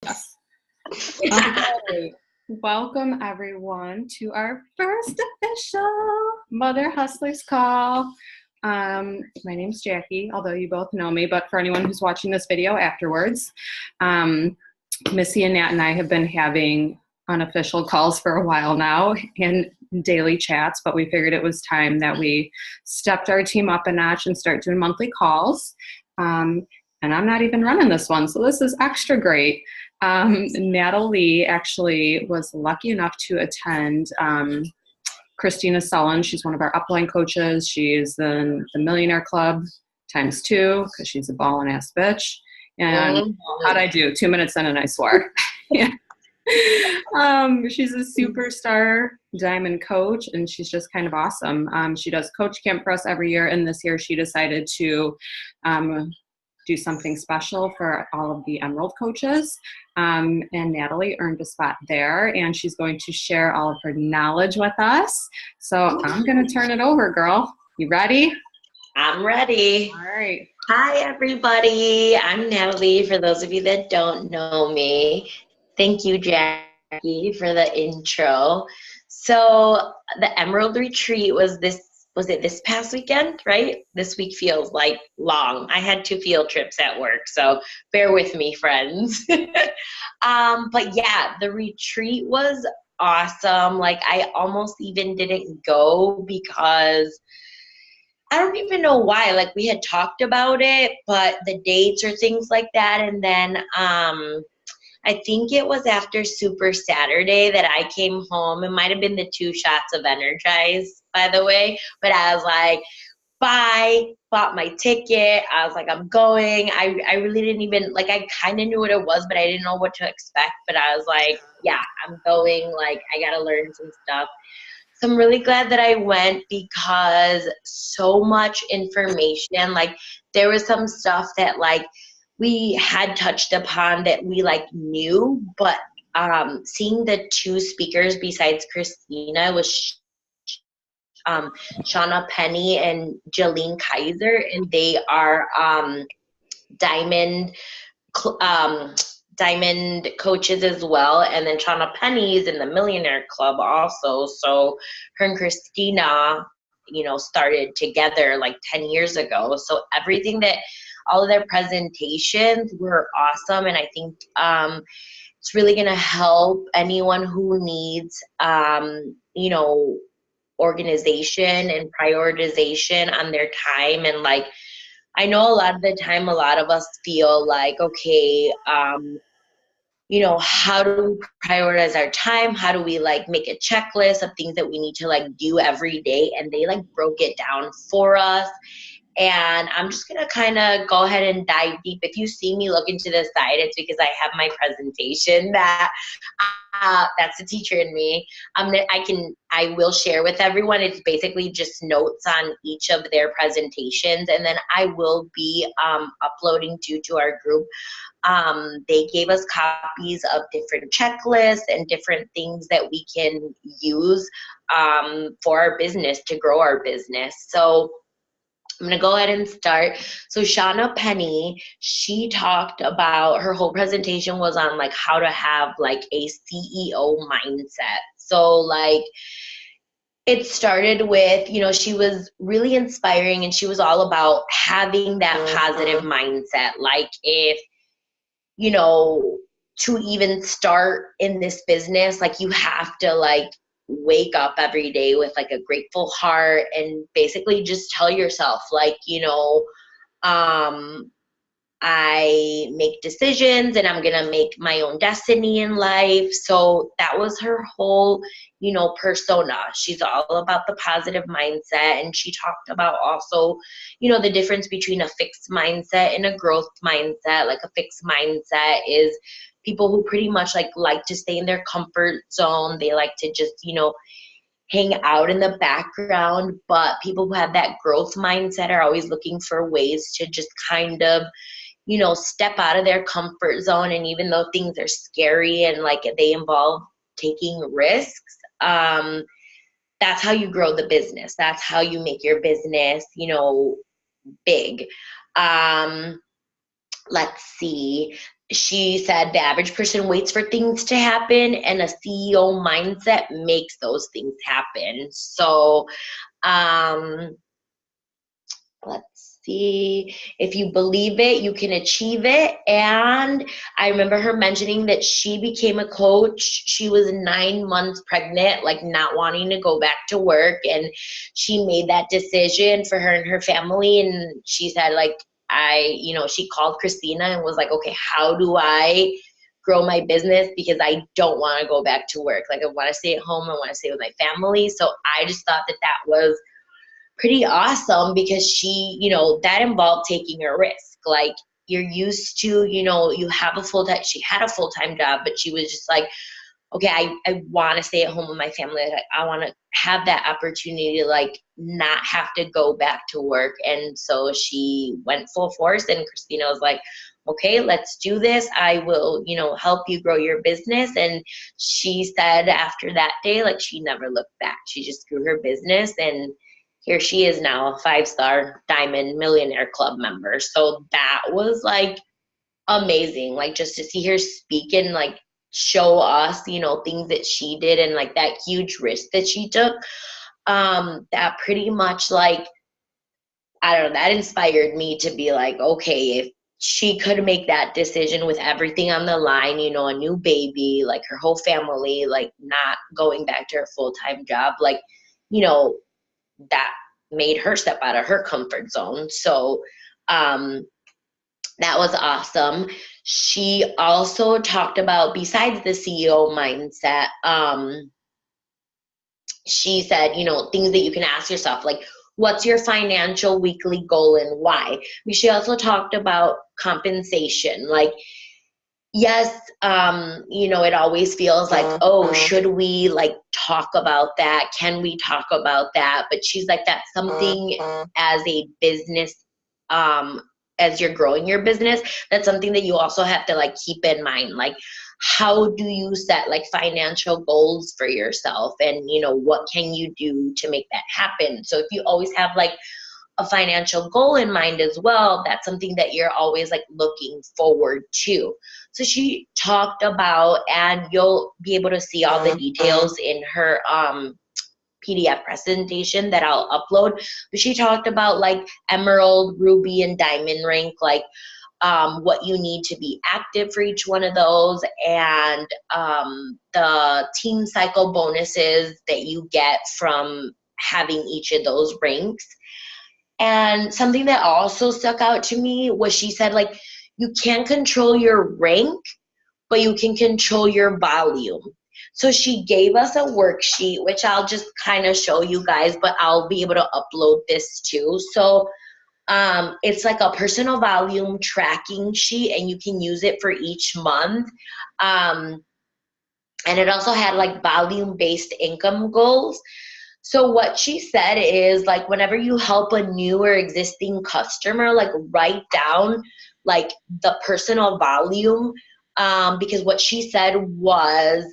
Yes. Okay. Welcome everyone to our first official Mother Hustlers call. My name's Jackie, although you both know me, but for anyone who's watching this video afterwards, Missy and Nat and I have been having unofficial calls for a while now and daily chats, but we figured it was time that we stepped our team up a notch and start doing monthly calls. And I'm not even running this one, so this is extra great. Natalie actually was lucky enough to attend Christina Sullen. She's one of our upline coaches. She's in the Millionaire Club ×2 because she's a ballin' ass bitch. And how'd I do? 2 minutes in and I swore. Yeah. She's a superstar diamond coach and she's just kind of awesome. She does coach camp for us every year, and this year she decided to do something special for all of the Emerald coaches. And Natalie earned a spot there, and she's going to share all of her knowledge with us. So I'm going to turn it over, girl. You ready? I'm ready. All right. Hi, everybody. I'm Natalie, for those of you that don't know me. Thank you, Jackie, for the intro. So the Emerald Retreat was it this past weekend, right? This week feels like long. I had 2 field trips at work, so bear with me, friends. But yeah, the retreat was awesome. Like, I almost even didn't go because I don't even know why. Like, we had talked about it, but the dates or things like that. And then I think it was after Super Saturday that I came home. It might have been the 2 shots of Energize, by the way. But I was like, bye, bought my ticket. I was like, I'm going. I really didn't even, like, I kind of knew what it was, but I didn't know what to expect. But I was like, yeah, I'm going. Like, I got to learn some stuff. So I'm really glad that I went because so much information. Like, there was some stuff that, like, we had touched upon that we, like, knew, but seeing the 2 speakers besides Christina was Shauna Penny and Jolene Kaiser, and they are diamond coaches as well. And then Shauna Penny's in the Millionaire Club also. So her and Christina, started together like 10 years ago. So all of their presentations were awesome. And I think it's really going to help anyone who needs, organization and prioritization on their time. And, like, I know a lot of the time, a lot of us feel like, okay, how do we prioritize our time? How do we, like, make a checklist of things that we need to, like, do every day? And they, like, broke it down for us. And I'm just going to kind of go ahead and dive deep. If you see me look into the side, it's because I have my presentation that's the teacher in me. I will share with everyone. It's basically just notes on each of their presentations. And then I will be uploading to our group. They gave us copies of different checklists and different things that we can use for our business, to grow our business. So I'm going to go ahead and start. So Shauna Penny, she talked about, her whole presentation was on, like, how to have, like, a CEO mindset. So, like, it started with, she was really inspiring, and she was all about having that positive mindset. Like, if, to even start in this business, like, you have to, like, wake up every day with, like, a grateful heart, and basically just tell yourself, like, I make decisions and I'm going to make my own destiny in life. So that was her whole, persona. She's all about the positive mindset. And she talked about also, the difference between a fixed mindset and a growth mindset. Like, a fixed mindset is people who pretty much like to stay in their comfort zone. They like to just, hang out in the background. But people who have that growth mindset are always looking for ways to just kind of, step out of their comfort zone. And even though things are scary and, like, they involve taking risks, that's how you grow the business. That's how you make your business, big. Let's see. she said the average person waits for things to happen, and a CEO mindset makes those things happen. So, um, let's see, if you believe it, you can achieve it. And I remember her mentioning that she became a coach. She was 9 months pregnant, like not wanting to go back to work. And she made that decision for her and her family. And she said, like, she called Christina and was like, okay, how do I grow my business? Because I don't want to go back to work. Like, I want to stay at home. I want to stay with my family. So I just thought that that was pretty awesome, because she, that involved taking a risk. Like, you're used to, you have a full-time, she had a full-time job, but she was just like, okay, I want to stay at home with my family. Like, I want to have that opportunity to like not have to go back to work. And so she went full force, and Christina was like, okay, let's do this. I will, help you grow your business. And she said after that day, like, she never looked back. She just grew her business, and here she is now, a 5-star Diamond Millionaire Club member. So that was like amazing, like, just to see her speak and like show us, things that she did, and like that huge risk that she took. That pretty much, like, I don't know, that inspired me to be like, okay, if she could make that decision with everything on the line, a new baby, like her whole family, like not going back to her full-time job, like, that made her step out of her comfort zone. So that was awesome. She also talked about, besides the CEO mindset, she said, things that you can ask yourself, like, what's your financial weekly goal and why? She also talked about compensation. Like, yes, it always feels like, oh, should we like talk about that? Can we talk about that? But she's like, that's something as a business, as you're growing your business, that's something that you also have to like keep in mind. Like, how do you set like financial goals for yourself? And, what can you do to make that happen? So if you always have like a financial goal in mind as well, that's something that you're always like looking forward to. So she talked about, and you'll be able to see all the details in her PDF presentation that I'll upload. But she talked about like emerald, ruby, and diamond rank, like what you need to be active for each one of those, and the team cycle bonuses that you get from having each of those ranks. And something that also stuck out to me was, she said, like, you can't control your rank, but you can control your volume. So she gave us a worksheet, which I'll just kind of show you guys, but I'll be able to upload this too. So it's like a personal volume tracking sheet, and you can use it for each month. And it also had like volume-based income goals. So what she said is, like, whenever you help a new or existing customer, like, write down like the personal volume, because what she said was,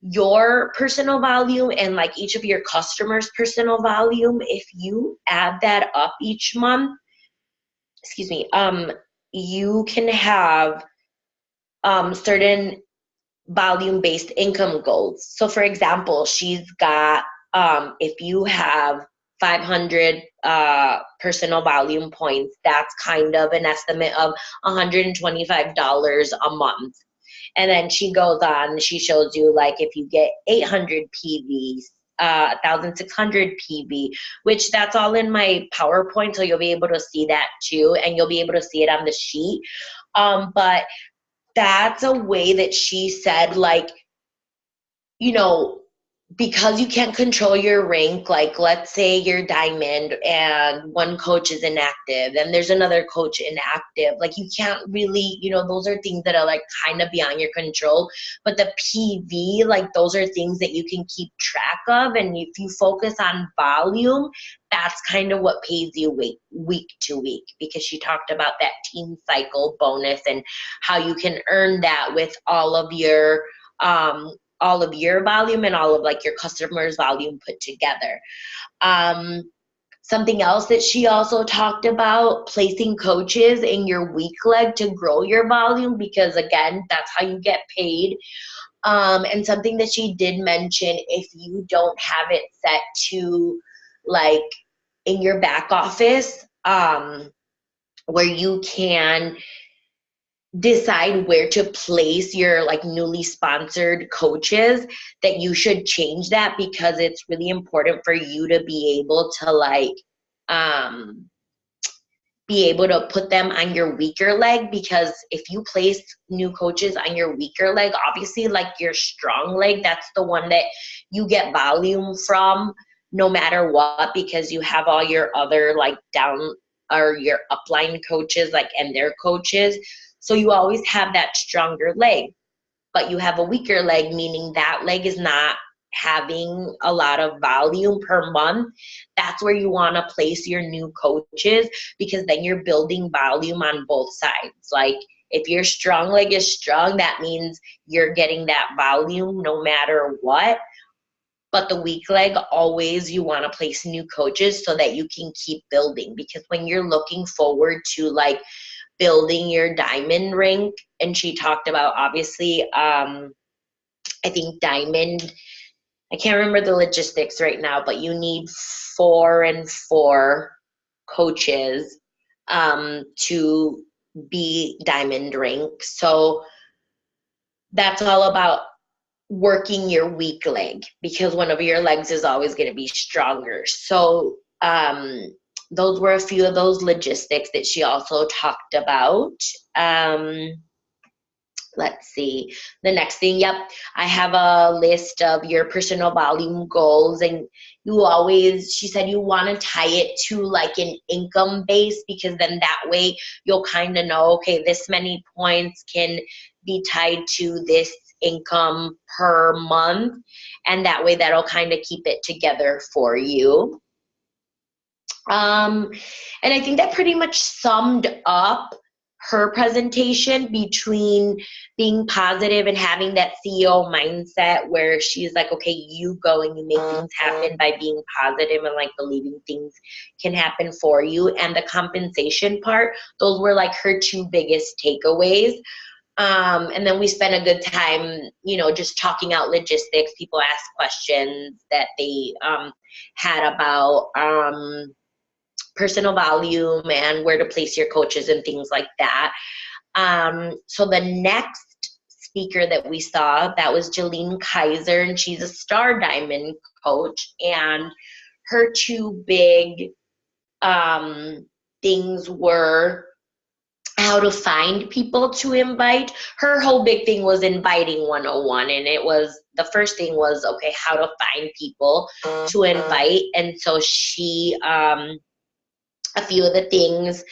your personal volume and like each of your customers' personal volume, if you add that up each month, you can have certain volume-based income goals. So for example, she's got, if you have 500 personal volume points, that's kind of an estimate of $125 a month. And then she goes on, she shows you, like, if you get 800 PVs, 1,600 PV, which that's all in my PowerPoint, so you'll be able to see that too, and you'll be able to see it on the sheet. But that's a way that she said, like, because you can't control your rank, like, let's say you're diamond and one coach is inactive and there's another coach inactive, like, you can't really, those are things that are like kind of beyond your control. But the PV, like, those are things that you can keep track of, and if you focus on volume, that's kind of what pays you week to week, because she talked about that team cycle bonus and how you can earn that with all of your volume and all of like your customers' volume put together. Something else that she also talked about, placing coaches in your weak leg to grow your volume, because again, that's how you get paid. And something that she did mention, if you don't have it set to like in your back office, where you can decide where to place your like newly sponsored coaches, that you should change that, because it's really important for you to be able to like be able to put them on your weaker leg, because if you place new coaches on your weaker leg, obviously like your strong leg, that's the one that you get volume from no matter what, because you have all your other like down or your upline coaches like and their coaches. So you always have that stronger leg, but you have a weaker leg, meaning that leg is not having a lot of volume per month. That's where you want to place your new coaches, because then you're building volume on both sides. Like if your strong leg is strong, that means you're getting that volume no matter what. But the weak leg, always you want to place new coaches so that you can keep building, because when you're looking forward to like building your diamond rank, and she talked about obviously I think diamond, I can't remember the logistics right now, but you need 4 and 4 coaches to be diamond rank. So that's all about working your weak leg, because one of your legs is always going to be stronger. So those were a few of those logistics that she also talked about. Let's see. The next thing, yep, I have a list of your personal volume goals, and you always, she said you want to tie it to like an income base, because then that way you'll kind of know, okay, this many points can be tied to this income per month, and that way that'll kind of keep it together for you. And I think that pretty much summed up her presentation, between being positive and having that CEO mindset where she's like, okay, you go and you make things happen by being positive and like believing things can happen for you. And the compensation part, those were like her 2 biggest takeaways. And then we spent a good time, you know, just talking out logistics. People asked questions that they had about personal volume and where to place your coaches and things like that. So the next speaker that we saw, that was Jalene Kaiser, and she's a Star Diamond coach. And her 2 big things were how to find people to invite. Her whole big thing was inviting 101, and it was, the first thing was, okay, how to find people to invite. And so she a few of the things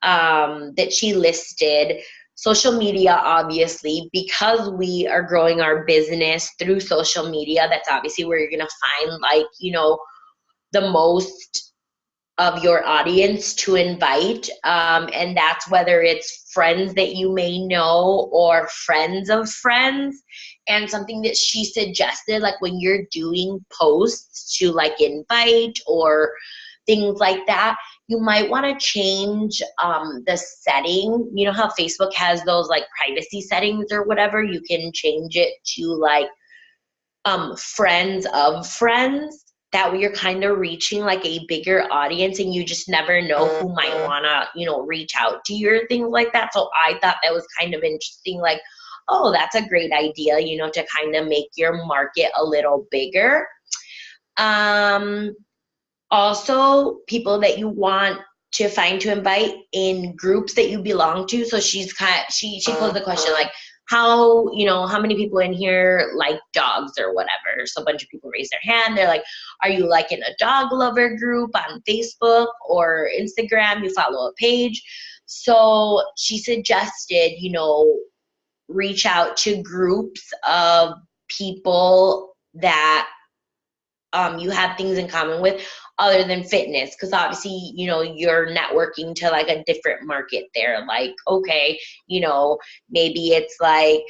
that she listed. Social media, obviously, because we are growing our business through social media, that's obviously where you're going to find like, you know, the most of your audience to invite. And that's whether it's friends that you may know or friends of friends. And something that she suggested, like when you're doing posts to like invite or things like that, you might want to change the setting. You know how Facebook has those like privacy settings or whatever? You can change it to like friends of friends. That way you're kind of reaching like a bigger audience, and you just never know who might want to, you know, reach out to you or things like that. So I thought that was kind of interesting. Like, oh, that's a great idea, you know, to kind of make your market a little bigger. Also, people that you want to find to invite in groups that you belong to. So she posed the question like, how many people in here like dogs or whatever? So a bunch of people raise their hand. They're like, are you like in a dog lover group on Facebook or Instagram? You follow a page. So she suggested, you know, reach out to groups of people that you have things in common with other than fitness, because obviously, you know, you're networking to like a different market there. Like, okay, you know, maybe it's like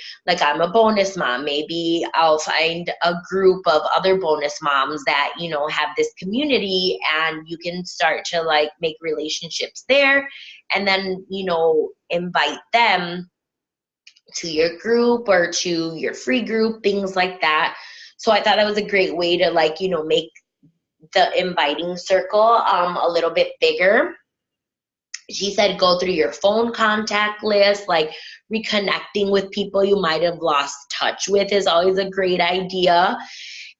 I'm a bonus mom. Maybe I'll find a group of other bonus moms that, you know, have this community, and you can start to like make relationships there, and then, you know, invite them to your group or to your free group, things like that. So I thought that was a great way to like, you know, make the inviting circle a little bit bigger. She said go through your phone contact list, like reconnecting with people you might have lost touch with is always a great idea.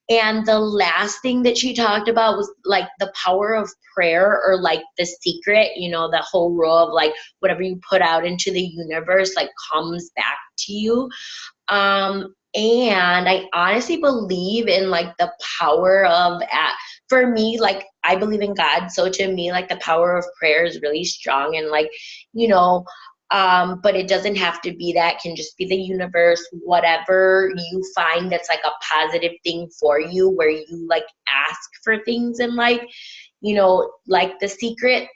And the last thing that she talked about was like the power of prayer, or like the secret, you know, the whole rule of like whatever you put out into the universe like comes back to you. And I honestly believe in like the power of, for me, like I believe in God. So to me, like the power of prayer is really strong, and like, you know, but it doesn't have to be that. It can just be the universe, whatever you find that's like a positive thing for you, where you like ask for things in life, you know, like the secret,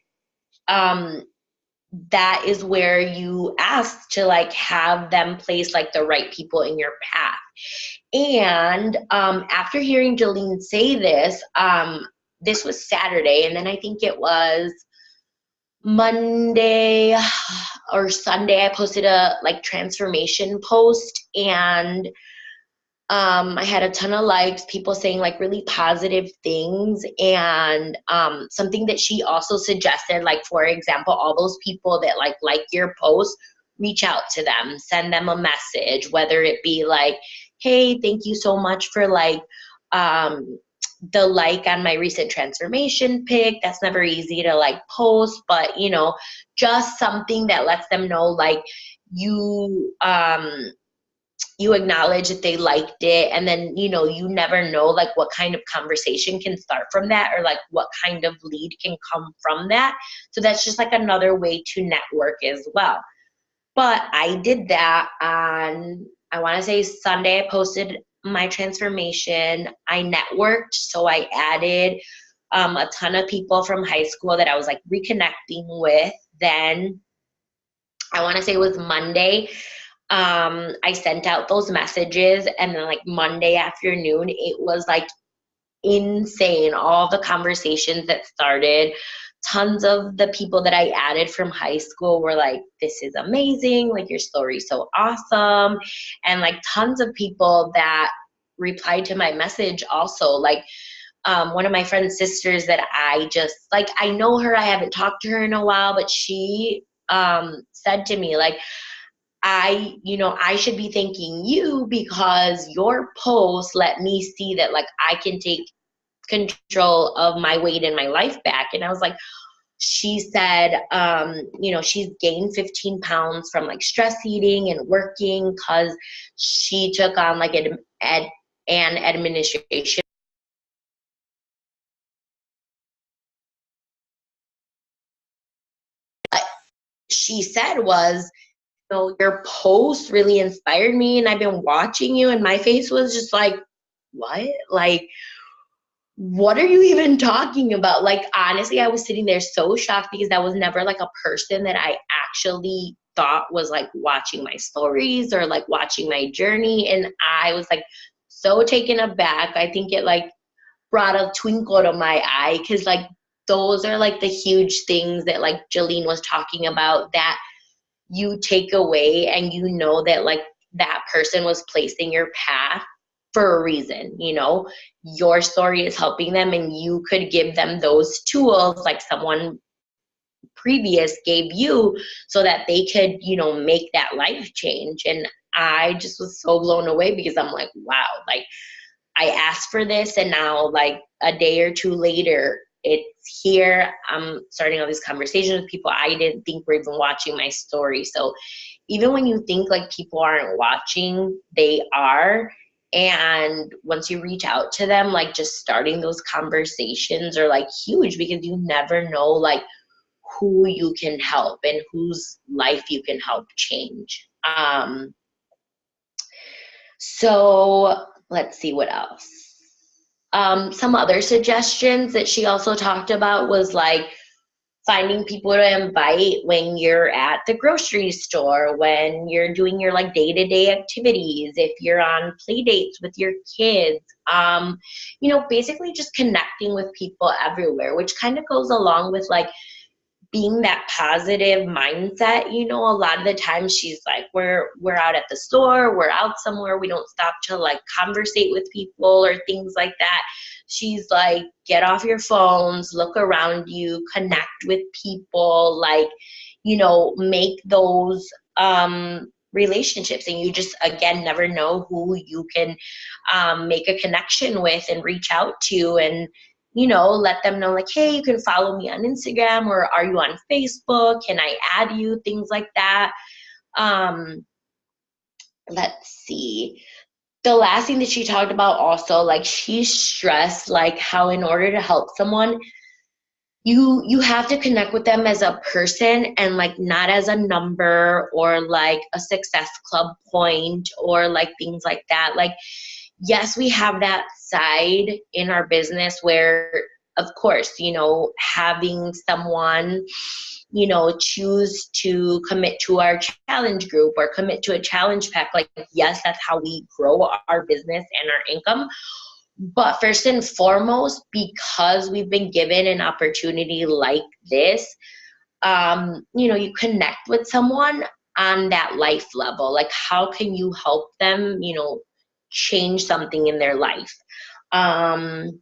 that is where you ask to like have them place like the right people in your path. And after hearing Jolene say this, this was Saturday, and then I think it was Monday or Sunday, I posted a like transformation post, and I had a ton of likes, people saying like really positive things. And something that she also suggested, like, for example, all those people that like your post, reach out to them, send them a message, whether it be like, hey, thank you so much for like the like on my recent transformation pic. That's never easy to like post, but you know, just something that lets them know like you you acknowledge that they liked it. And then, you know, you never know like what kind of conversation can start from that, or like what kind of lead can come from that. So that's just like another way to network as well. But I did that on, I want to say Sunday. I posted my transformation. I networked. So I added a ton of people from high school that I was like reconnecting with. Then I want to say it was Monday. I sent out those messages, and then like Monday afternoon, it was like insane. All the conversations that started, tons of the people that I added from high school were like, this is amazing, like your story's so awesome. And like tons of people that replied to my message also, like one of my friend's sisters that I just like, I know her, I haven't talked to her in a while, but she said to me like, I should be thanking you because your post let me see that like I can take control of my weight and my life back. And I was like, she said, she's gained 15 pounds from like stress eating and working, because she took on like an administration. What she said was, your post really inspired me, and I've been watching you, and my face was just like, what? Like, what are you even talking about? Like, honestly, I was sitting there so shocked, because that was never like a person that I actually thought was like watching my stories or like watching my journey. And I was like so taken aback. I think it like brought a twinkle to my eye, because like those are like the huge things that like Jolene was talking about, that you take away, and you know that like that person was placed in your path for a reason. Your story is helping them, and you could give them those tools like someone previous gave you, so that they could make that life change. And I just was so blown away, because I'm like, wow, like I asked for this, and now like a day or two later, it's here. I'm starting all these conversations with people I didn't think were even watching my story. So even when you think like people aren't watching, they are. And once you reach out to them, like just starting those conversations are like huge, because you never know like who you can help and whose life you can help change. So let's see what else. Some other suggestions that she also talked about was like finding people to invite when you're at the grocery store, when you're doing your like day-to-day activities, if you're on play dates with your kids, basically just connecting with people everywhere, which kind of goes along with like being that positive mindset. A lot of the times she's like, we're out at the store, we're out somewhere, we don't stop to like conversate with people or things like that. She's like, get off your phones, look around you, connect with people, like, make those relationships. And you just, again, never know who you can make a connection with and reach out to, and let them know like, hey, you can follow me on Instagram, or are you on Facebook? Can I add you? Things like that. Let's see. The last thing that she talked about also, like she stressed like how in order to help someone, you have to connect with them as a person and like not as a number or like a success club point or like things like that. Like, yes, we have that side in our business where, of course, having someone, choose to commit to our challenge group or commit to a challenge pack. Like, yes, that's how we grow our business and our income. But first and foremost, because we've been given an opportunity like this, you connect with someone on that life level. Like, how can you help them, change something in their life? And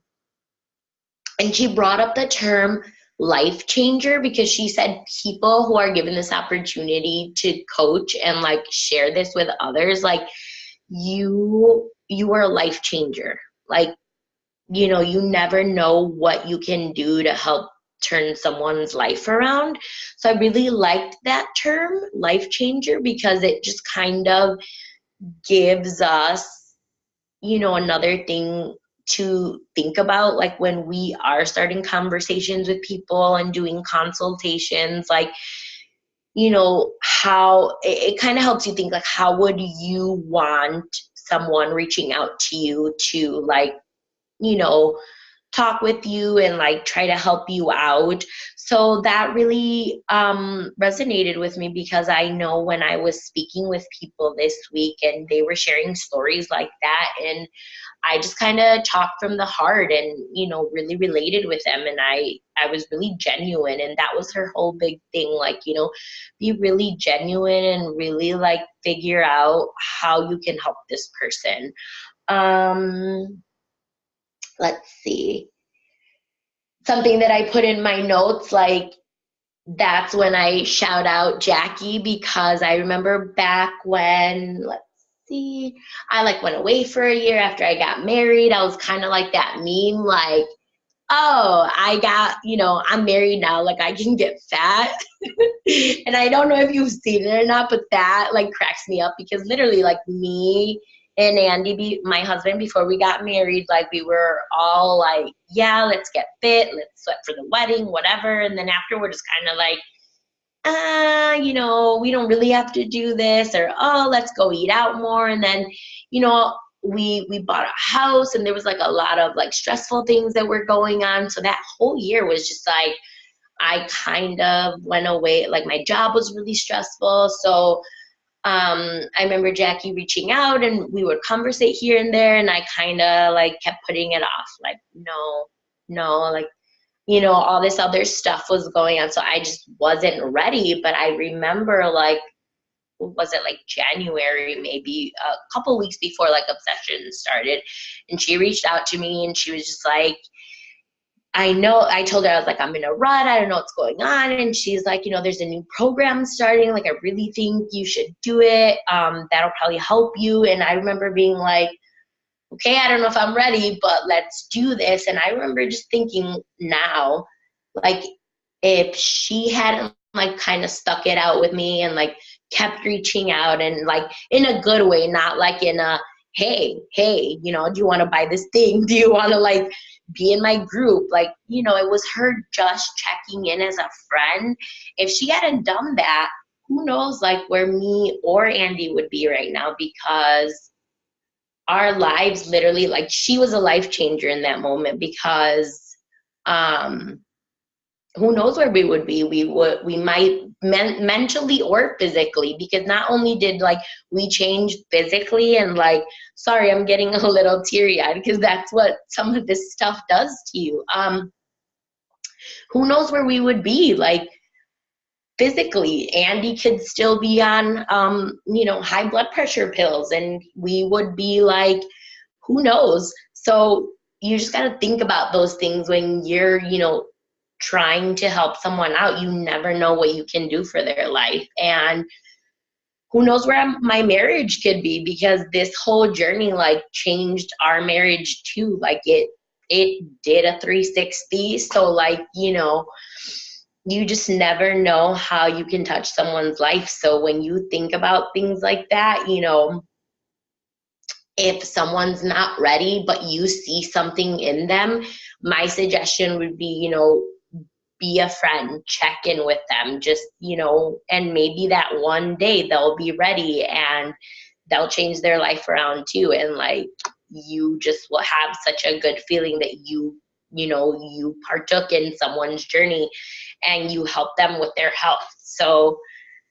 she brought up the term life changer because she said people who are given this opportunity to coach and like share this with others, like you are a life changer. Like, you never know what you can do to help turn someone's life around. So I really liked that term, life changer, because it just kind of gives us, another thing to think about, like when we are starting conversations with people and doing consultations, like, how it kind of helps you think like, how would you want someone reaching out to you to like, talk with you and like try to help you out. So that really resonated with me, because I know when I was speaking with people this week and they were sharing stories like that, and I just kind of talked from the heart and, really related with them. And I was really genuine. And that was her whole big thing. Like, be really genuine and really like figure out how you can help this person. Let's see. Something that I put in my notes, like, that's when I shout out Jackie, because I remember back when, let's see, I like went away for a year after I got married. I was kind of like that meme, like, oh, I got, I'm married now, like I can get fat. And I don't know if you've seen it or not, but that like cracks me up, because literally like me and Andy, my husband, before we got married, like we were all like, yeah, let's get fit, let's sweat for the wedding, whatever. And then after, we're just kind of like, we don't really have to do this, or, oh, let's go eat out more. And then, we bought a house, and there was like a lot of like stressful things that were going on. So that whole year was just like, I kind of went away. Like my job was really stressful. So I remember Jackie reaching out, and we would conversate here and there, and I kind of like kept putting it off, like, no, like, all this other stuff was going on. So I just wasn't ready. But I remember like, was it like January, maybe a couple weeks before like Obsession started, and she reached out to me, and she was just like, I told her, I was like, I'm in a rut, I don't know what's going on. And she's like, there's a new program starting, like I really think you should do it, that'll probably help you. And I remember being like, okay, I don't know if I'm ready, but let's do this. And I remember just thinking now, like, if she hadn't like kind of stuck it out with me and like kept reaching out, and like in a good way, not like in a, hey, do you want to buy this thing? Do you want to like be in my group? Like, it was her just checking in as a friend. If she hadn't done that, who knows like where me or Andy would be right now, because our lives literally, like, she was a life changer in that moment, because who knows where we would be. We might mentally or physically, because not only did like we change physically, and like, sorry, I'm getting a little teary eyed because that's what some of this stuff does to you. Who knows where we would be, like, physically. Andy could still be on high blood pressure pills, and we would be like, who knows. So you just got to think about those things when you're trying to help someone out. You never know what you can do for their life. And who knows where my marriage could be, because this whole journey like changed our marriage too. Like it did a 360. So like, you just never know how you can touch someone's life. So when you think about things like that, if someone's not ready, but you see something in them, my suggestion would be, be a friend, check in with them, just, and maybe that one day they'll be ready and they'll change their life around too. And like, you just will have such a good feeling that you partook in someone's journey and you help them with their health. So,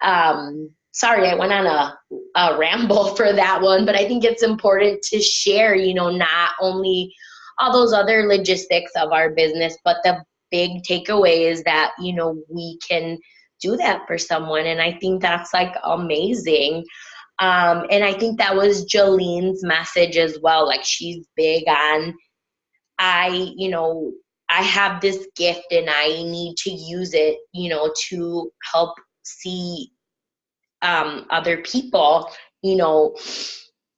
sorry, I went on a ramble for that one, but I think it's important to share, not only all those other logistics of our business, but the big takeaway is that, we can do that for someone. And I think that's like amazing. And I think that was Jolene's message as well. Like, she's big on, I have this gift and I need to use it, to help see other people,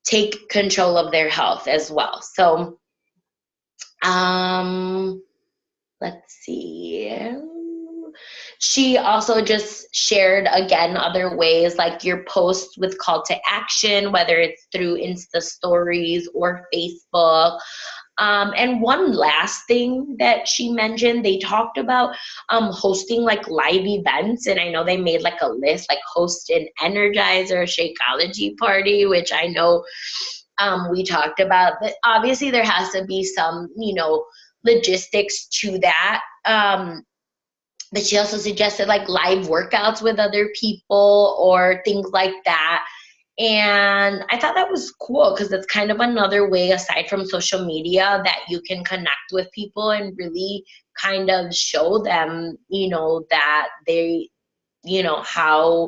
take control of their health as well. So, let's see. She also just shared, again, other ways, like your posts with call to action, whether it's through Insta stories or Facebook. And one last thing that she mentioned, they talked about hosting like live events. And I know they made like a list, like host an Energizer Shakeology party, which I know we talked about. But obviously there has to be some, logistics to that. But she also suggested like live workouts with other people or things like that. And I thought that was cool, because that's kind of another way, aside from social media, that you can connect with people and really kind of show them, that they, how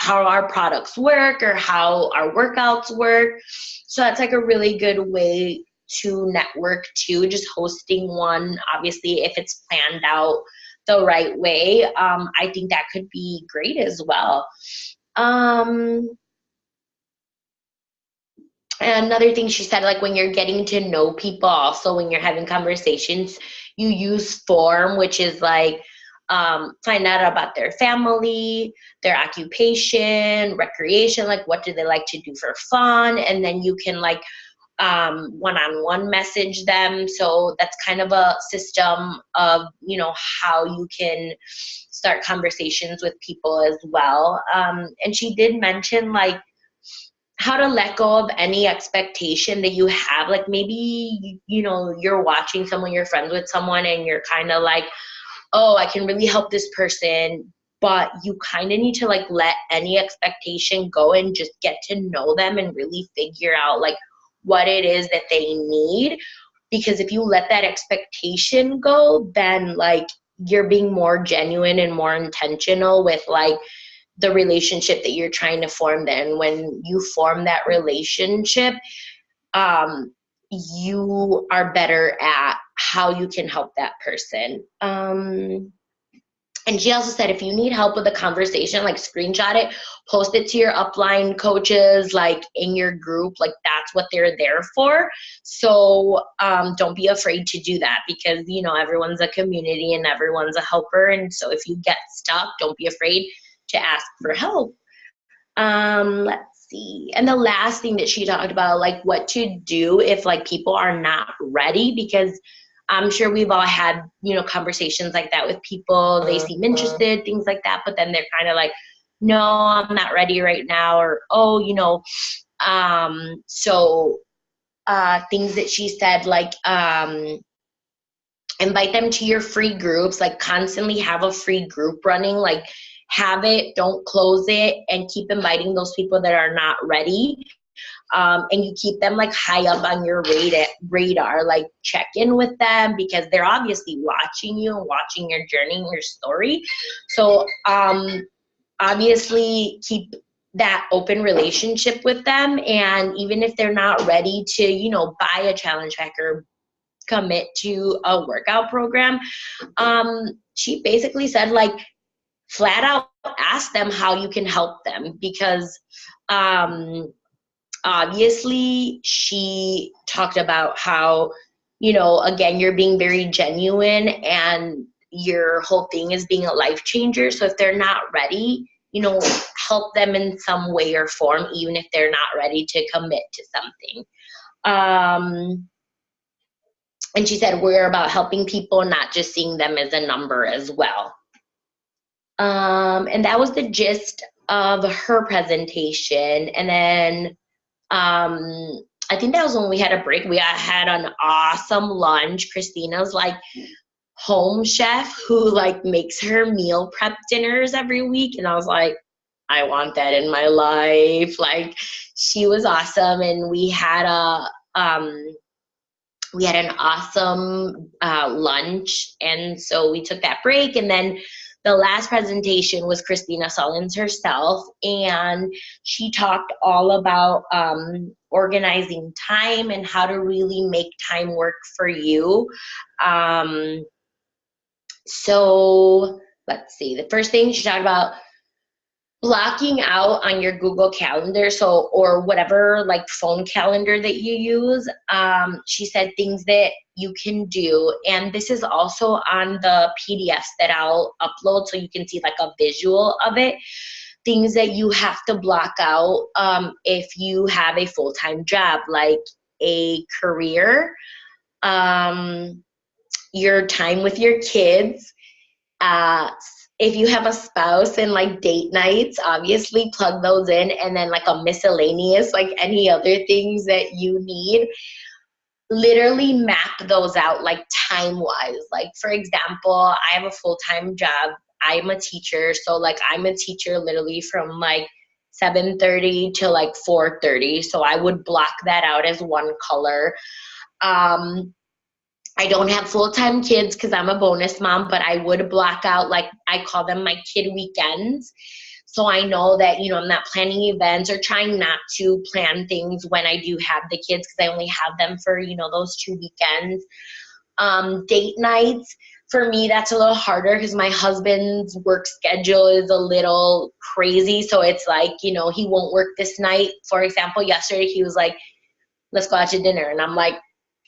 our products work or how our workouts work. So that's like a really good way to network too, just hosting one. Obviously, if it's planned out the right way, I think that could be great as well. And another thing she said, like when you're getting to know people, also when you're having conversations, you use form, which is like find out about their family, their occupation, recreation, like what do they like to do for fun, and then you can like one-on-one message them. So that's kind of a system of, how you can start conversations with people as well. And she did mention like how to let go of any expectation that you have. Like maybe, you're watching someone, you're friends with someone, and you're kind of like, oh, I can really help this person. But you kind of need to like let any expectation go and just get to know them and really figure out like what it is that they need. Because if you let that expectation go, then like you're being more genuine and more intentional with like the relationship that you're trying to form. Then when you form that relationship, you are better at how you can help that person. And she also said, if you need help with a conversation, like screenshot it, post it to your upline coaches, like in your group, like that's what they're there for. So don't be afraid to do that, because, everyone's a community and everyone's a helper. And so if you get stuck, don't be afraid to ask for help. Let's see. And the last thing that she talked about, like what to do if like people are not ready, because I'm sure we've all had, conversations like that with people. They seem interested, things like that, but then they're kind of like, no, I'm not ready right now. Or, oh, so things that she said, like invite them to your free groups, like constantly have a free group running, like have it, don't close it, and keep inviting those people that are not ready. And you keep them like high up on your radar, like check in with them because they're obviously watching you and watching your journey and your story. So obviously keep that open relationship with them. And even if they're not ready to, you know, buy a challenge packer, commit to a workout program, she basically said, like, flat out ask them how you can help them, because obviously she talked about how, you know, again, you're being very genuine and your whole thing is being a life changer. So if they're not ready, you know, help them in some way or form, even if they're not ready to commit to something. And she said, we're about helping people, not just seeing them as a number as well. And that was the gist of her presentation. And then I think that was when we had a break. We had an awesome lunch. Christina's like home chef who like makes her meal prep dinners every week. And I was like, I want that in my life. Like, she was awesome. And we had an awesome lunch. And so we took that break. And then the last presentation was Christina Sullins herself. And she talked all about organizing time and how to really make time work for you. So let's see. The first thing she talked about, blocking out on your Google Calendar, so, or whatever like phone calendar that you use. She said things that you can do, and this is also on the PDFs that I'll upload so you can see like a visual of it. Things that you have to block out if you have a full-time job, like a career, your time with your kids, if you have a spouse, and like date nights, obviously plug those in, and then like a miscellaneous, like any other things that you need. Literally map those out like time wise. Like, for example, I have a full-time job. I'm a teacher. So like I'm a teacher literally from like 7:30 to like 4:30. So I would block that out as one color. I don't have full-time kids because I'm a bonus mom, but I would block out, like, I call them my kid weekends. So I know that, you know, I'm not planning events or trying not to plan things when I do have the kids, because I only have them for, you know, those 2 weekends. Date nights, for me, that's a little harder because my husband's work schedule is a little crazy. So it's like, you know, he won't work this night. For example, yesterday he was like, let's go out to dinner. And I'm like,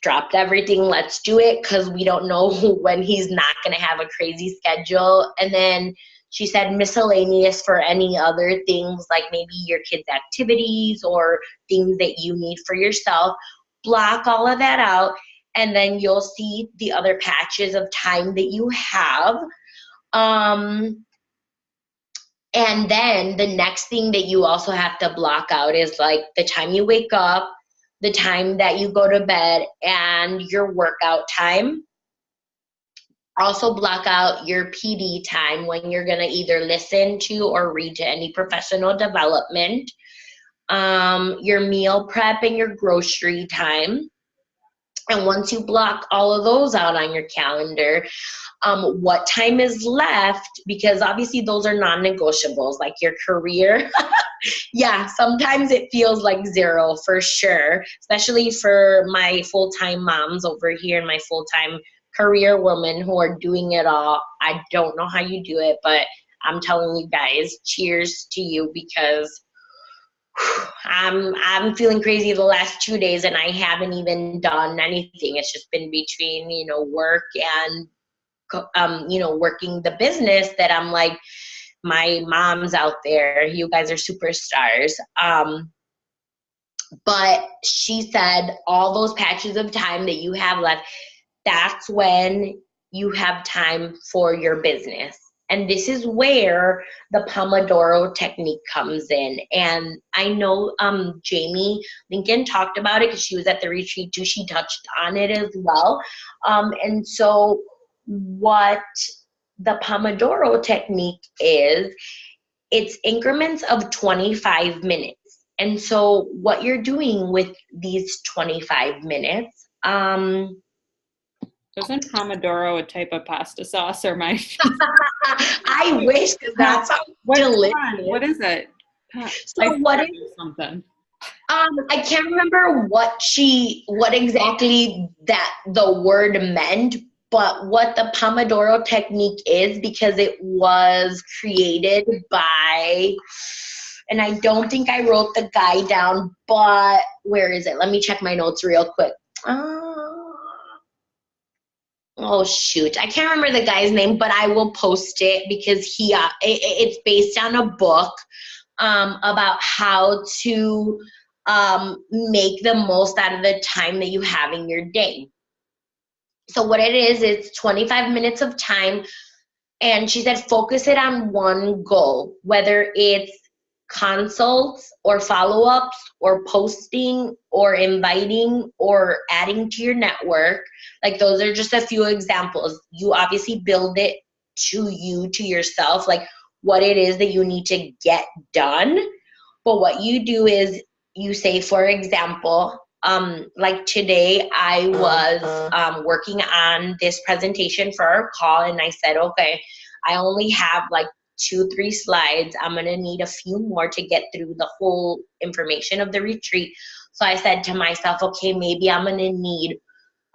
dropped everything, let's do it, because we don't know when he's not going to have a crazy schedule. And then she said miscellaneous for any other things, like maybe your kids' activities or things that you need for yourself. Block all of that out, and then you'll see the other patches of time that you have. And then the next thing that you also have to block out is like the time you wake up, the time that you go to bed, and your workout time. Also block out your PD time, when you're going to either listen to or read to any professional development. Your meal prep and your grocery time. And once you block all of those out on your calendar, what time is left, because obviously those are non-negotiables, like your career. Yeah, sometimes it feels like zero for sure, especially for my full-time moms over here and my full-time career women who are doing it all. I don't know how you do it, but I'm telling you guys, cheers to you, because I'm feeling crazy the last 2 days and I haven't even done anything. It's just been between, you know, work and you know, working the business, that I'm like, my mom's out there, you guys are superstars. But she said all those patches of time that you have left, that's when you have time for your business. And this is where the Pomodoro technique comes in. And I know Jamie Lincoln talked about it because she was at the retreat too. She touched on it as well. And so what the Pomodoro technique is, it's increments of 25 minutes. And so what you're doing with these 25 minutes, isn't Pomodoro a type of pasta sauce or my? I wish, because that sounds delicious. What is it? So what is something? I can't remember what exactly that the word meant, but what the Pomodoro technique is, because it was created by, and I don't think I wrote the guy down, but where is it? Let me check my notes real quick. Oh shoot, I can't remember the guy's name, but I will post it because it's based on a book about how to make the most out of the time that you have in your day. So what it is, it's 25 minutes of time, and she said focus it on one goal, whether it's consults or follow-ups or posting or inviting or adding to your network. Like, those are just a few examples. You obviously build it to yourself, like what it is that you need to get done. But what you do is you say, for example, like today I was working on this presentation for our call, and I said, okay, I only have like 2-3 slides. I'm going to need a few more to get through the whole information of the retreat. So I said to myself, okay, maybe I'm going to need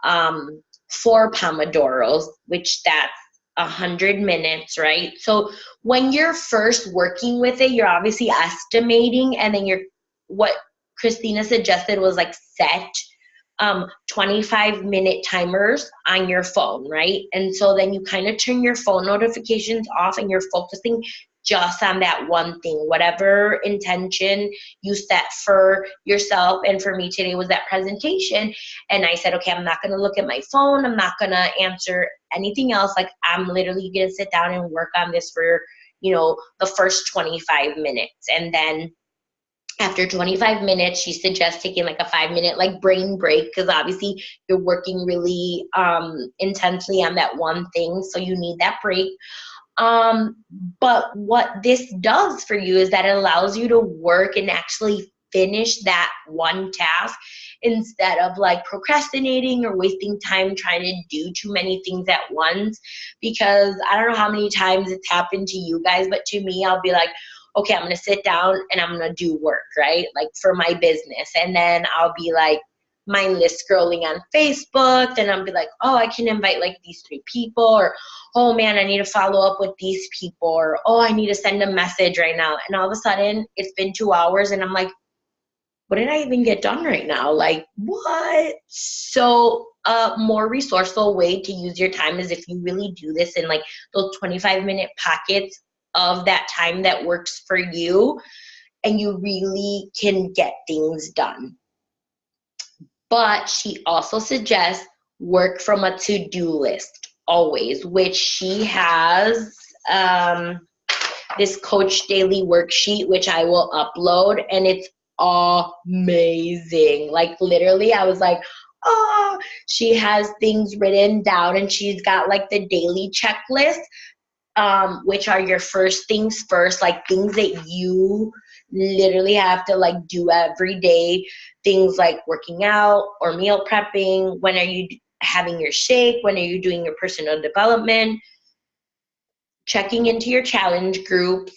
4 Pomodoros, which that's 100 minutes, right? So when you're first working with it, you're obviously estimating, and then what Christina suggested was like set 25-minute timers on your phone, right? And so then you kind of turn your phone notifications off, and you're focusing just on that one thing, whatever intention you set for yourself. And for me today was that presentation. And I said, okay, I'm not going to look at my phone. I'm not going to answer anything else. Like, I'm literally going to sit down and work on this for, the first 25 minutes. And then after 25 minutes, she suggests taking like a 5-minute like brain break, because obviously you're working really intensely on that one thing. So you need that break. But what this does for you is that it allows you to work and actually finish that one task instead of like procrastinating or wasting time trying to do too many things at once. Because I don't know how many times it's happened to you guys, but to me, I'll be like, okay, I'm going to sit down and I'm going to do work, right? Like for my business. And then I'll be like mindless scrolling on Facebook. Then I'll be like, oh, I can invite like these 3 people, or, oh man, I need to follow up with these people, or, oh, I need to send a message right now. And all of a sudden it's been 2 hours and I'm like, what did I even get done right now? Like, what? So a more resourceful way to use your time is if you really do this in like those 25-minute pockets of that time that works for you, and you really can get things done. But she also suggests work from a to-do list always, which she has this Coach Daily worksheet, which I will upload, and it's amazing. Like, literally, I was like, oh, she has things written down, and she's got like the daily checklist, which are your first things first, like things that you literally have to like do every day. Things like working out or meal prepping. When are you having your shake? When are you doing your personal development? Checking into your challenge groups,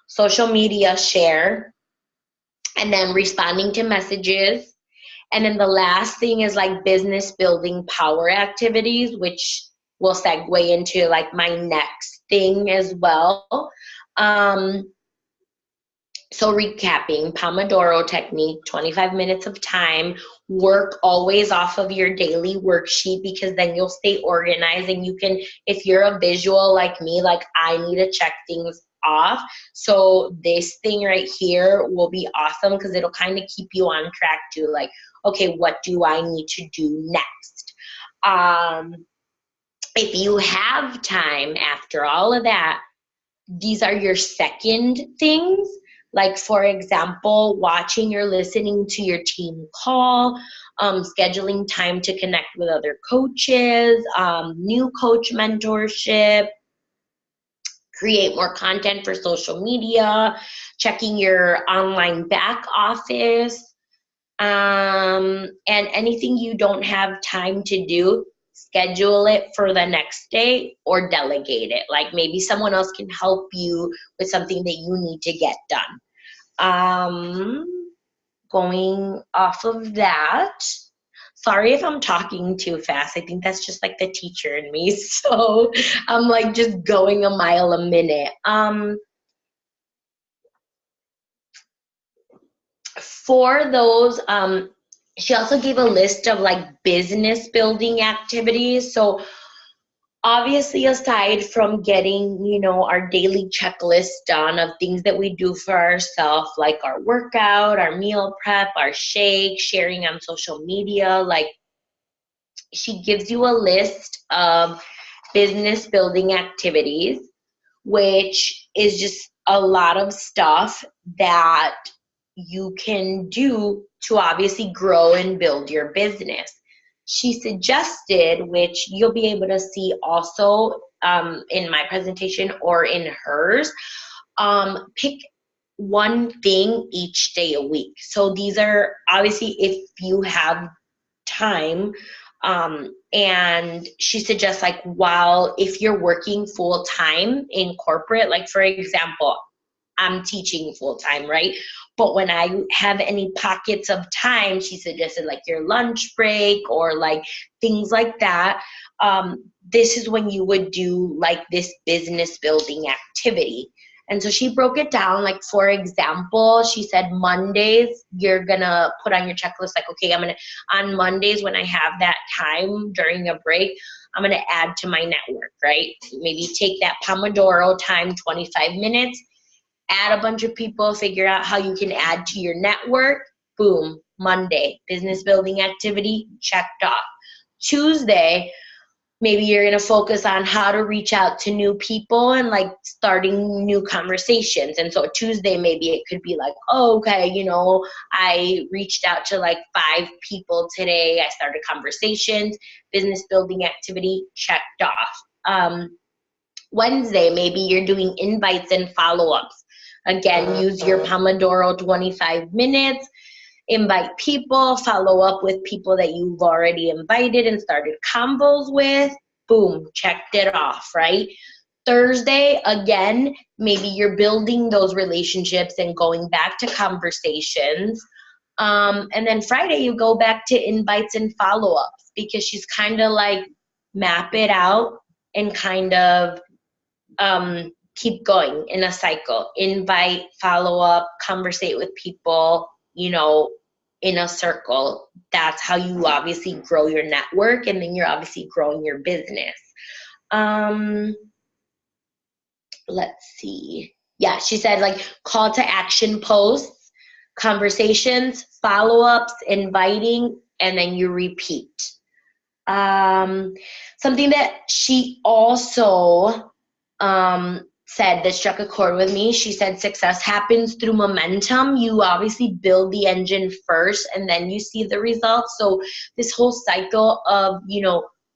social media share, and then responding to messages. And then the last thing is like business building power activities, which will segue into like my next thing as well. So recapping, Pomodoro technique, 25 minutes of time, work always off of your daily worksheet, because then you'll stay organized, and you can, if you're a visual like me, like I need to check things off. So this thing right here will be awesome, because it'll kind of keep you on track to like, okay, what do I need to do next? If you have time after all of that, these are your second things. Like, for example, watching or listening to your team call, scheduling time to connect with other coaches, new coach mentorship, create more content for social media, checking your online back office, and anything you don't have time to do, schedule it for the next day or delegate it. Like, maybe someone else can help you with something that you need to get done. Going off of that, sorry if I'm talking too fast. I think that's just like the teacher in me. So I'm like just going a mile a minute. For those, she also gave a list of like business building activities. So obviously, aside from getting, our daily checklist done of things that we do for ourselves, like our workout, our meal prep, our shake, sharing on social media, like, she gives you a list of business building activities, which is just a lot of stuff that you can do to obviously grow and build your business. She suggested, which you'll be able to see also in my presentation or in hers, pick one thing each day a week. So these are obviously if you have time. And she suggests, like, while if you're working full time in corporate, like, for example, I'm teaching full time, right? But when I have any pockets of time, she suggested like your lunch break or like things like that. This is when you would do like this business building activity. And so she broke it down. Like, for example, she said Mondays, you're going to put on your checklist, like, okay, on Mondays when I have that time during a break, I'm going to add to my network, right? Maybe take that Pomodoro time, 25 minutes, add a bunch of people, figure out how you can add to your network. Boom, Monday, business building activity, checked off. Tuesday, maybe you're going to focus on how to reach out to new people and like starting new conversations. And so Tuesday, maybe it could be like, oh, okay, I reached out to like 5 people today. I started conversations, business building activity, checked off. Wednesday, maybe you're doing invites and follow-ups. Again, use your Pomodoro 25 minutes. Invite people, follow up with people that you've already invited and started combos with. Boom, checked it off, right? Thursday, again, maybe you're building those relationships and going back to conversations. And then Friday, you go back to invites and follow-ups, because she's kind of like map it out and kind of keep going in a cycle. Invite, follow up, conversate with people, in a circle. That's how you obviously grow your network, and then you're obviously growing your business. Let's see. Yeah, she said like call to action posts, conversations, follow-ups, inviting, and then you repeat. Something that she also said that struck a chord with me, she said success happens through momentum. You obviously build the engine first and then you see the results. So this whole cycle of,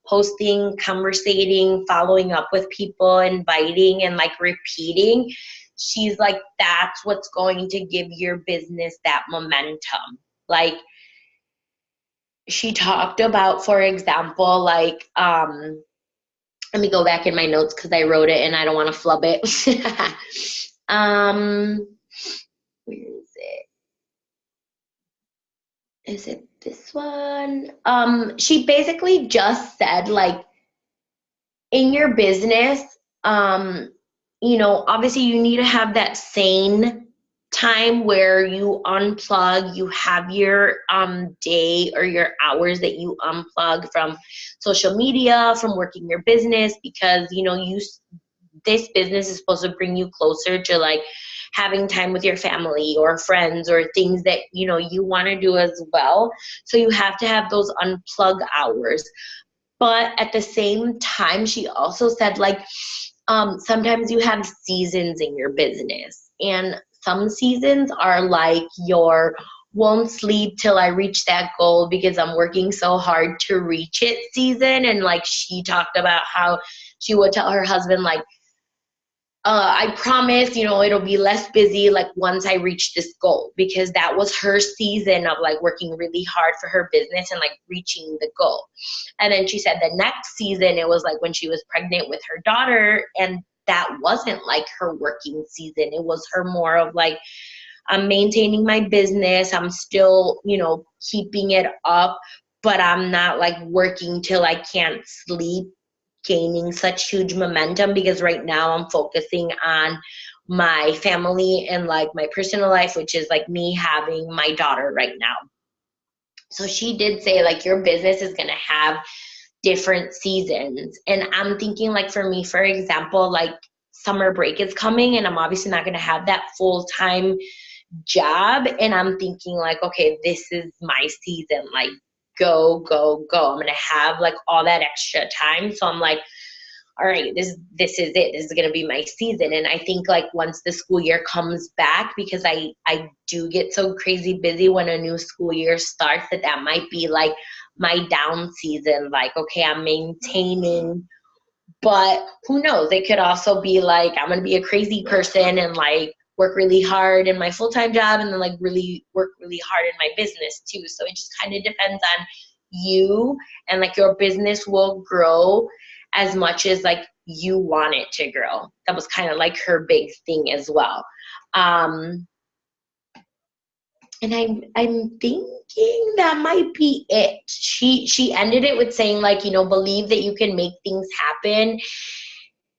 posting, conversating, following up with people, inviting, and like repeating, she's like, that's what's going to give your business that momentum. Like, she talked about, for example, like, let me go back in my notes because I wrote it and I don't want to flub it. Where is it? Is it this one? She basically just said, like, in your business, obviously you need to have that sane time where you unplug, you have your day or your hours that you unplug from social media, from working your business, because this business is supposed to bring you closer to like having time with your family or friends or things that you want to do as well. So you have to have those unplug hours. But at the same time, she also said, like, sometimes you have seasons in your business, and some seasons are like your won't sleep till I reach that goal because I'm working so hard to reach it season. And like she talked about how she would tell her husband, like, I promise, it'll be less busy like once I reach this goal, because that was her season of like working really hard for her business and like reaching the goal. And then she said the next season, it was like when she was pregnant with her daughter, and that wasn't like her working season. It was her more of like, I'm maintaining my business. I'm still, keeping it up, but I'm not like working till I can't sleep, gaining such huge momentum, because right now I'm focusing on my family and like my personal life, which is like me having my daughter right now. So she did say like your business is going to have different seasons. And I'm thinking like for me, for example, like summer break is coming and I'm obviously not going to have that full-time job. And I'm thinking like, okay, this is my season, like go, go, go. I'm going to have like all that extra time. So I'm like, all right, this is it. This is going to be my season. And I think like once the school year comes back, because I do get so crazy busy when a new school year starts, that might be like my down season. Like, okay, I'm maintaining, but who knows? It could also be like, I'm going to be a crazy person and like work really hard in my full-time job and then like really work really hard in my business too. So it just kind of depends on you, and like your business will grow as much as like you want it to grow. That was kind of like her big thing as well. And I'm thinking that might be it. She ended it with saying like, believe that you can make things happen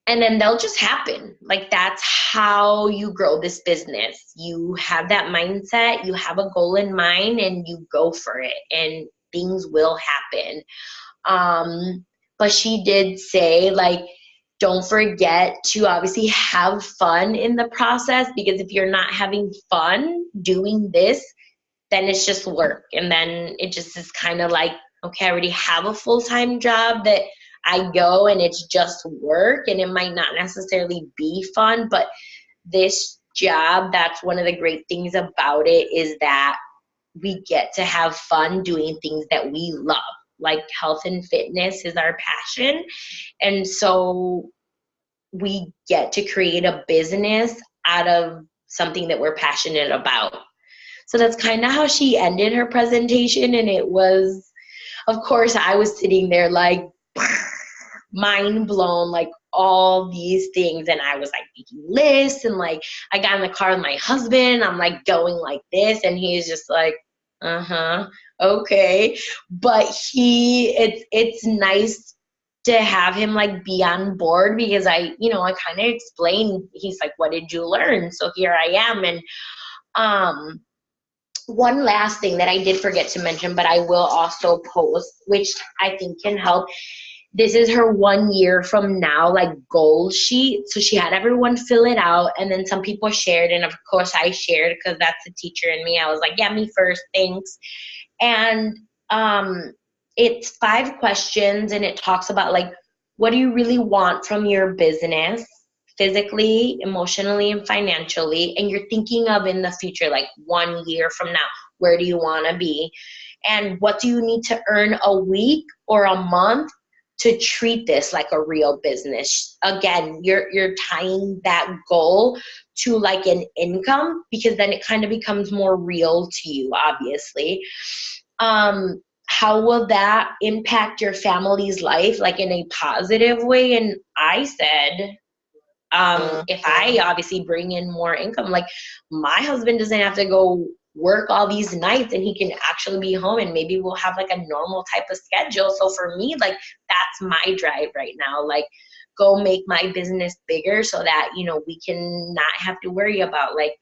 and then they'll just happen. Like that's how you grow this business. You have that mindset, you have a goal in mind, and you go for it and things will happen. But she did say like, don't forget to obviously have fun in the process, because if you're not having fun doing this, then it's just work. And then it just is kind of like, okay, I already have a full-time job that I go and it's just work, and it might not necessarily be fun, but this job, that's one of the great things about it, is that we get to have fun doing things that we love. Like health and fitness is our passion. And so we get to create a business out of something that we're passionate about. So that's kind of how she ended her presentation. And it was, of course, I was sitting there like mind blown, like all these things. And I was like making lists, and like I got in the car with my husband. I'm like going like this, and he's just like, okay. But it's nice to have him like be on board, because I kind of explained, he's like, what did you learn? So here I am. And one last thing that I did forget to mention, but I will also post, which I think can help. This is her 1 year from now, like goal sheet. So she had everyone fill it out, and then some people shared. And of course I shared, because that's the teacher in me. I was like, yeah, me first, thanks. And it's 5 questions, and it talks about like, what do you really want from your business, physically, emotionally, and financially? And you're thinking of in the future, like 1 year from now, where do you want to be? And what do you need to earn a week or a month to treat this like a real business? Again, you're tying that goal to like an income, because then it kind of becomes more real to you, obviously. How will that impact your family's life, like in a positive way? And I said, if I obviously bring in more income, like my husband doesn't have to go work all these nights, and he can actually be home, and maybe we'll have like a normal type of schedule. So for me, like that's my drive right now, like go make my business bigger, so that we can not have to worry about like,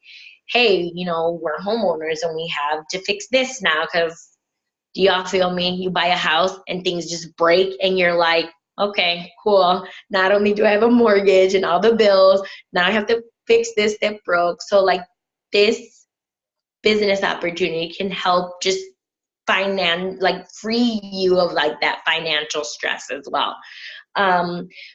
hey, we're homeowners and we have to fix this now. Because do y'all feel me? You buy a house and things just break, and you're like, okay, cool. Not only do I have a mortgage and all the bills, now I have to fix this that broke. So like this business opportunity can help just free you of like that financial stress as well.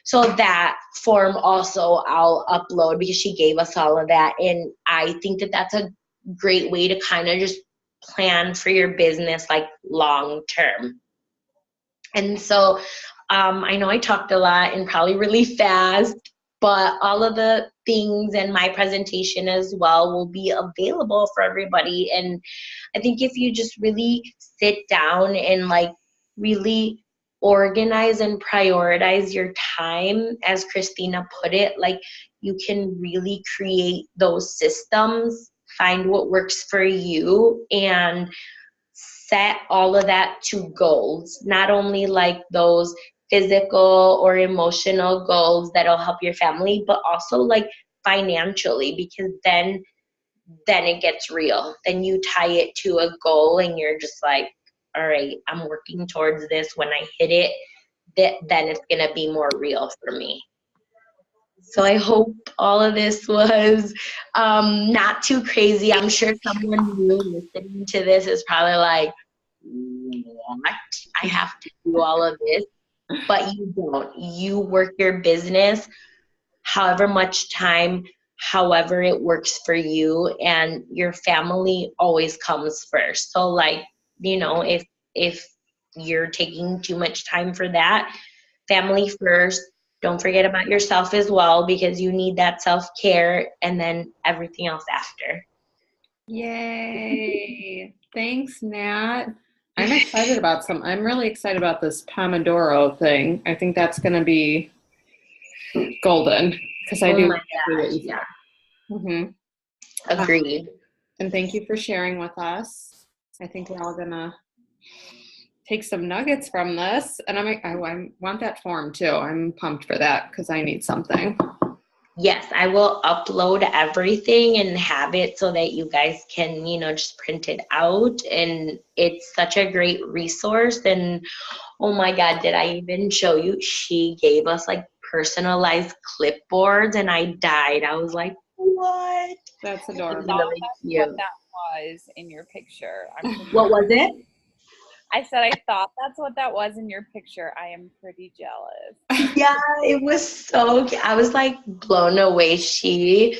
So that form also I'll upload because she gave us all of that. And I think that that's a great way to kind of just plan for your business like long term. And so I know I talked a lot and probably really fast, but all of the things and my presentation as well will be available for everybody. And I think if you just really sit down and like really organize and prioritize your time, as Christina put it, like you can really create those systems, find what works for you, and set all of that to goals, not only like those physical or emotional goals that'll help your family, but also like financially, because then it gets real. Then you tie it to a goal and you're just like, all right, I'm working towards this. When I hit it, then it's gonna be more real for me. So I hope all of this was not too crazy. I'm sure someone new listening to this is probably like, what? I have to do all of this. But you don't. You work your business however much time, however it works for you, and your family always comes first. So like, if you're taking too much time for that, family first. Don't forget about yourself as well, because you need that self-care, and then everything else after. Yay. Thanks, Nat. I'm really excited about this Pomodoro thing. I think that's going to be golden because I do. My gosh, yeah. Mm-hmm. Agreed. And thank you for sharing with us. I think we're all going to take some nuggets from this. And I want that form too. I'm pumped for that because I need something. Yes, I will upload everything and have it so that you guys can, just print it out. And it's such a great resource. And oh my God, did I even show you? She gave us like personalized clipboards and I died. I was like, what? That's adorable. Really cute. What that was in your picture. What was it? I said I thought that's what that was in your picture. I am pretty jealous. Yeah, it was I was like blown away.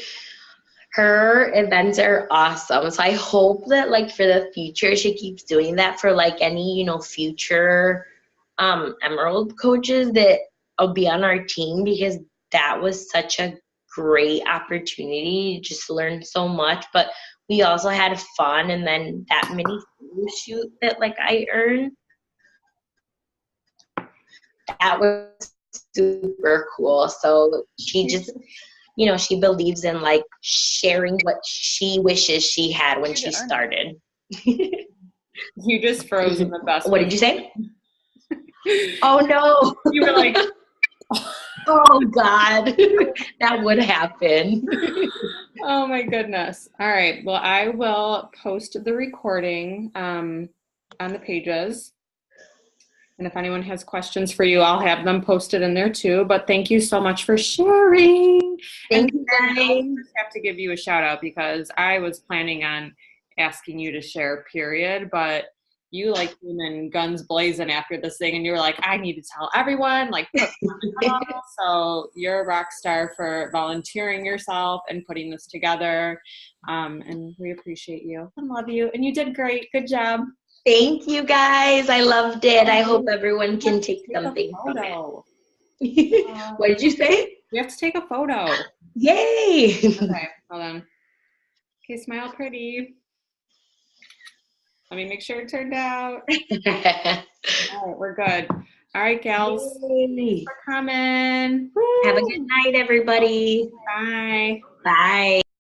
Her events are awesome. So I hope that like for the future, she keeps doing that for like any, future Emerald coaches that will be on our team, because that was such a great opportunity to just learn so much. But we also had fun, and then that mini photo shoot that like I earned, that was super cool. So she just, she believes in like sharing what she wishes she had when she started. You just froze in the best. What did you say? Oh no. You were like, oh God, that would happen. Oh my goodness. All right. Well, I will post the recording on the pages. And if anyone has questions for you, I'll have them posted in there too. But thank you so much for sharing. Thank you, guys. I have to give you a shout out because I was planning on asking you to share, period. But you like came in guns blazing after this thing, and you were like, I need to tell everyone. Like, so you're a rock star for volunteering yourself and putting this together. And we appreciate you and love you. And you did great. Good job. Thank you, guys. I loved it. I hope everyone can take something from it. What did you say? We have to take a photo. Yay! Okay, hold on. Okay, smile pretty. Let me make sure it turned out. All right, we're good. All right, gals. Thanks for coming. Have a good night, everybody. Bye. Bye.